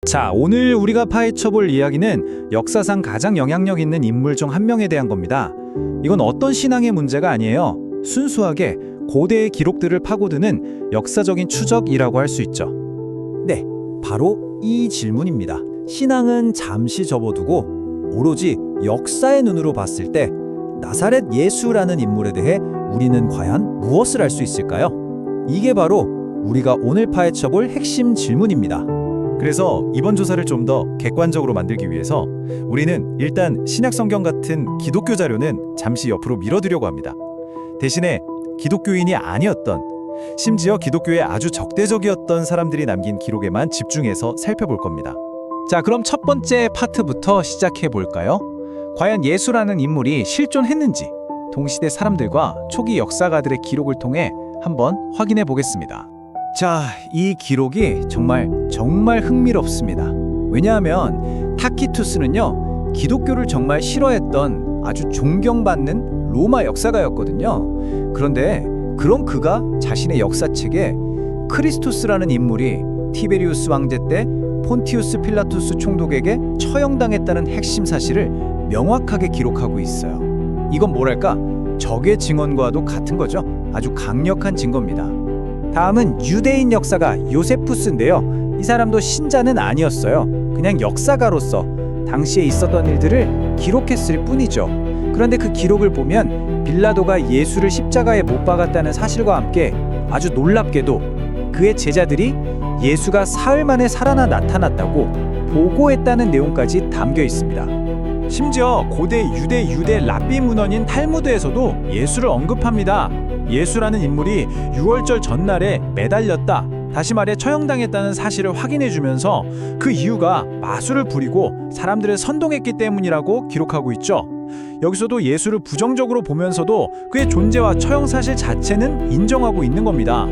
자, 오늘 우리가 파헤쳐볼 이야기는 역사상 가장 영향력 있는 인물 중 한 명에 대한 겁니다. 이건 어떤 신앙의 문제가 아니에요. 순수하게 고대의 기록들을 파고드는 역사적인 추적이라고 할 수 있죠. 네, 바로 이 질문입니다. 신앙은 잠시 접어두고 오로지 역사의 눈으로 봤을 때 나사렛 예수라는 인물에 대해 우리는 과연 무엇을 알 수 있을까요? 이게 바로 우리가 오늘 파헤쳐볼 핵심 질문입니다. 그래서 이번 조사를 좀 더 객관적으로 만들기 위해서 우리는 일단 신약 성경 같은 기독교 자료는 잠시 옆으로 밀어두려고 합니다. 대신에 기독교인이 아니었던, 심지어 기독교에 아주 적대적이었던 사람들이 남긴 기록에만 집중해서 살펴볼 겁니다. 자, 그럼 첫 번째 파트부터 시작해 볼까요? 과연 예수라는 인물이 실존했는지 동시대 사람들과 초기 역사가들의 기록을 통해 한번 확인해 보겠습니다. 자, 이 기록이 정말 흥미롭습니다. 왜냐하면 타키투스는요, 기독교를 정말 싫어했던 아주 존경받는 로마 역사가였거든요. 그런데 그런 그가 자신의 역사책에 크리스토스라는 인물이 티베리우스 왕제 때 폰티우스 필라투스 총독에게 처형당했다는 핵심 사실을 명확하게 기록하고 있어요. 이건 뭐랄까, 적의 증언과도 같은 거죠. 아주 강력한 증거입니다. 다음은 유대인 역사가 요세푸스인데요. 이 사람도 신자는 아니었어요. 그냥 역사가로서 당시에 있었던 일들을 기록했을 뿐이죠. 그런데 그 기록을 보면 빌라도가 예수를 십자가에 못 박았다는 사실과 함께 아주 놀랍게도 그의 제자들이 예수가 사흘 만에 살아나 나타났다고 보고했다는 내용까지 담겨 있습니다. 심지어 고대 유대 랍비 문헌인 탈무드에서도 예수를 언급합니다. 예수라는 인물이 유월절 전날에 매달렸다, 다시 말해 처형당했다는 사실을 확인해주면서 그 이유가 마술을 부리고 사람들을 선동했기 때문이라고 기록하고 있죠. 여기서도 예수를 부정적으로 보면서도 그의 존재와 처형 사실 자체는 인정하고 있는 겁니다.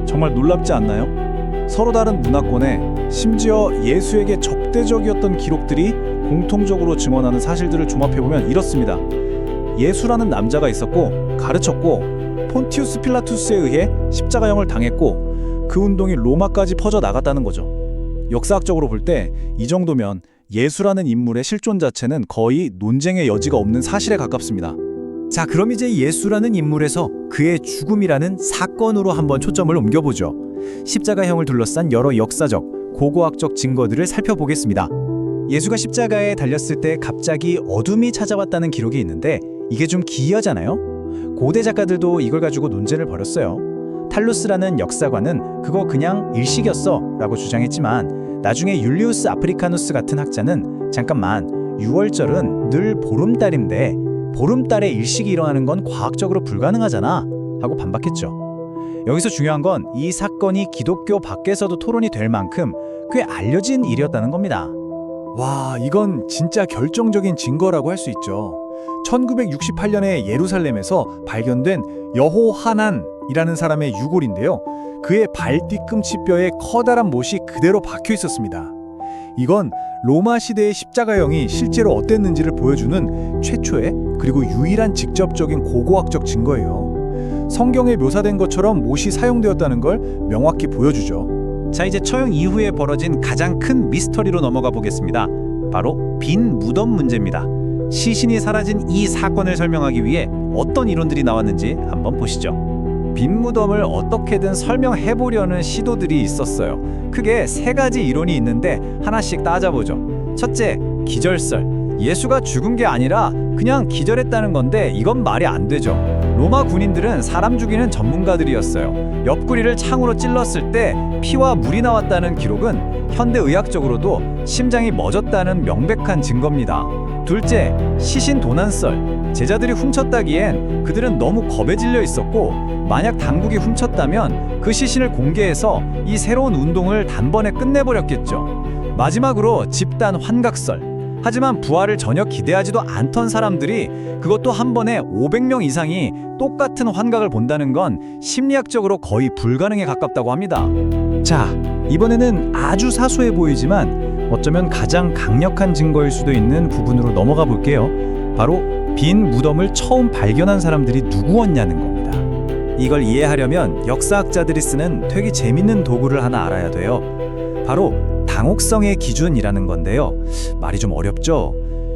정말 놀랍지 않나요? 서로 다른 문화권에 심지어 예수에게 적대적이었던 기록들이 공통적으로 증언하는 사실들을 종합해보면 이렇습니다. 예수라는 남자가 있었고 가르쳤고 폰티우스 필라투스에 의해 십자가형을 당했고 그 운동이 로마까지 퍼져 나갔다는 거죠. 역사학적으로 볼 때 이 정도면 예수라는 인물의 실존 자체는 거의 논쟁의 여지가 없는 사실에 가깝습니다. 자, 그럼 이제 예수라는 인물에서 그의 죽음이라는 사건으로 한번 초점을 옮겨보죠. 십자가형을 둘러싼 여러 역사적, 고고학적 증거들을 살펴보겠습니다. 예수가 십자가에 달렸을 때 갑자기 어둠이 찾아왔다는 기록이 있는데 이게 좀 기이하잖아요? 고대 작가들도 이걸 가지고 논쟁을 벌였어요. 탈루스라는 역사관은 그거 그냥 일식이었어 라고 주장했지만 나중에 율리우스 아프리카누스 같은 학자는 잠깐만, 유월절은 늘 보름달인데 보름달에 일식이 일어나는 건 과학적으로 불가능하잖아 하고 반박했죠. 여기서 중요한 건 이 사건이 기독교 밖에서도 토론이 될 만큼 꽤 알려진 일이었다는 겁니다. 와, 이건 진짜 결정적인 증거라고 할 수 있죠. 1968년에 예루살렘에서 발견된 여호하난이라는 사람의 유골인데요. 그의 발 뒤꿈치뼈에 커다란 못이 그대로 박혀 있었습니다. 이건 로마 시대의 십자가형이 실제로 어땠는지를 보여주는 최초의 그리고 유일한 직접적인 고고학적 증거예요. 성경에 묘사된 것처럼 못이 사용되었다는 걸 명확히 보여주죠. 자, 이제 처형 이후에 벌어진 가장 큰 미스터리로 넘어가 보겠습니다. 바로 빈 무덤 문제입니다. 시신이 사라진 이 사건을 설명하기 위해 어떤 이론들이 나왔는지 한번 보시죠. 빈 무덤을 어떻게든 설명해보려는 시도들이 있었어요. 크게 세 가지 이론이 있는데 하나씩 따져보죠. 첫째, 기절설. 예수가 죽은 게 아니라 그냥 기절했다는 건데 이건 말이 안 되죠. 로마 군인들은 사람 죽이는 전문가들이었어요. 옆구리를 창으로 찔렀을 때 피와 물이 나왔다는 기록은 현대의학적으로도 심장이 멎었다는 명백한 증거입니다. 둘째, 시신 도난설. 제자들이 훔쳤다기엔 그들은 너무 겁에 질려 있었고 만약 당국이 훔쳤다면 그 시신을 공개해서 이 새로운 운동을 단번에 끝내버렸겠죠. 마지막으로 집단 환각설. 하지만 부활을 전혀 기대하지도 않던 사람들이, 그것도 한 번에 500명 이상이 똑같은 환각을 본다는 건 심리학적으로 거의 불가능에 가깝다고 합니다. 자, 이번에는 아주 사소해 보이지만 어쩌면 가장 강력한 증거일 수도 있는 부분으로 넘어가 볼게요. 바로 빈 무덤을 처음 발견한 사람들이 누구였냐는 겁니다. 이걸 이해하려면 역사학자들이 쓰는 되게 재밌는 도구를 하나 알아야 돼요. 바로 당혹성의 기준이라는 건데요. 말이 좀 어렵죠?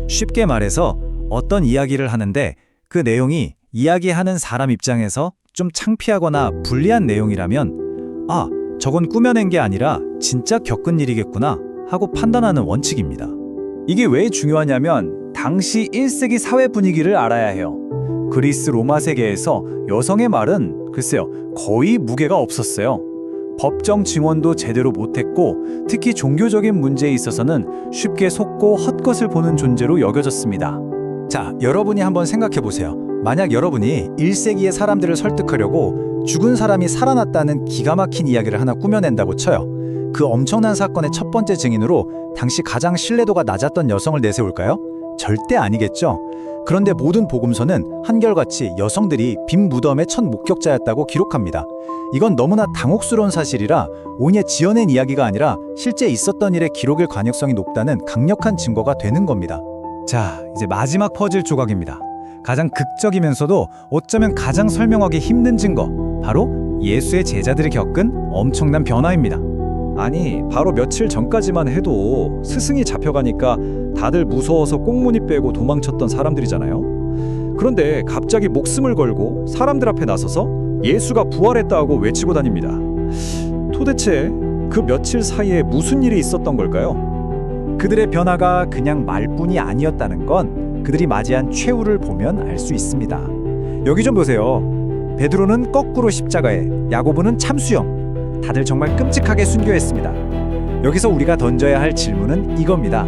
쉽게 말해서 어떤 이야기를 하는데 그 내용이 이야기하는 사람 입장에서 좀 창피하거나 불리한 내용이라면 아, 저건 꾸며낸 게 아니라 진짜 겪은 일이겠구나 하고 판단하는 원칙입니다. 이게 왜 중요하냐면 당시 1세기 사회 분위기를 알아야 해요. 그리스 로마 세계에서 여성의 말은 글쎄요, 거의 무게가 없었어요. 법정 증언도 제대로 못했고 특히 종교적인 문제에 있어서는 쉽게 속고 헛것을 보는 존재로 여겨졌습니다. 자, 여러분이 한번 생각해 보세요. 만약 여러분이 1세기의 사람들을 설득하려고 죽은 사람이 살아났다는 기가 막힌 이야기를 하나 꾸며낸다고 쳐요. 그 엄청난 사건의 첫 번째 증인으로 당시 가장 신뢰도가 낮았던 여성을 내세울까요? 절대 아니겠죠. 그런데 모든 복음서는 한결같이 여성들이 빈 무덤의 첫 목격자였다고 기록합니다. 이건 너무나 당혹스러운 사실이라 오히려 지어낸 이야기가 아니라 실제 있었던 일의 기록일 가능성이 높다는 강력한 증거가 되는 겁니다. 자, 이제 마지막 퍼즐 조각입니다. 가장 극적이면서도 어쩌면 가장 설명하기 힘든 증거, 바로 예수의 제자들이 겪은 엄청난 변화입니다. 아니, 바로 며칠 전까지만 해도 스승이 잡혀가니까 다들 무서워서 꽁무니 빼고 도망쳤던 사람들이잖아요. 그런데 갑자기 목숨을 걸고 사람들 앞에 나서서 예수가 부활했다고 외치고 다닙니다. 도대체 그 며칠 사이에 무슨 일이 있었던 걸까요? 그들의 변화가 그냥 말뿐이 아니었다는 건 그들이 맞이한 최후를 보면 알 수 있습니다. 여기 좀 보세요. 베드로는 거꾸로 십자가에, 야고보는 참수형. 다들 정말 끔찍하게 순교했습니다. 여기서 우리가 던져야 할 질문은 이겁니다.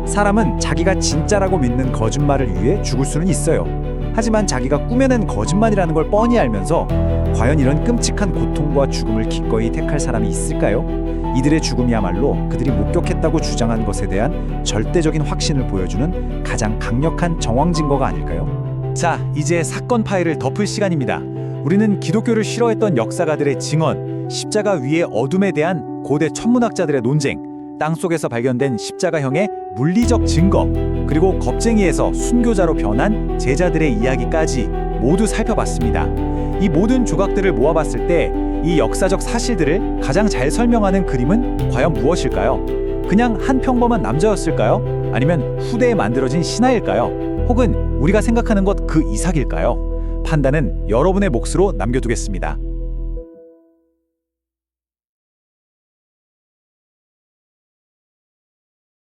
사람은 자기가 진짜라고 믿는 거짓말을 위해 죽을 수는 있어요. 하지만 자기가 꾸며낸 거짓말이라는 걸 뻔히 알면서 과연 이런 끔찍한 고통과 죽음을 기꺼이 택할 사람이 있을까요? 이들의 죽음이야말로 그들이 목격했다고 주장한 것에 대한 절대적인 확신을 보여주는 가장 강력한 정황 증거가 아닐까요? 자, 이제 사건 파일을 덮을 시간입니다. 우리는 기독교를 싫어했던 역사가들의 증언, 십자가 위의 어둠에 대한 고대 천문학자들의 논쟁, 땅속에서 발견된 십자가형의 물리적 증거, 그리고 겁쟁이에서 순교자로 변한 제자들의 이야기까지 모두 살펴봤습니다. 이 모든 조각들을 모아봤을 때 이 역사적 사실들을 가장 잘 설명하는 그림은 과연 무엇일까요? 그냥 한 평범한 남자였을까요? 아니면 후대에 만들어진 신화일까요? 혹은 우리가 생각하는 것 그 이상일까요? 판단은 여러분의 몫으로 남겨두겠습니다.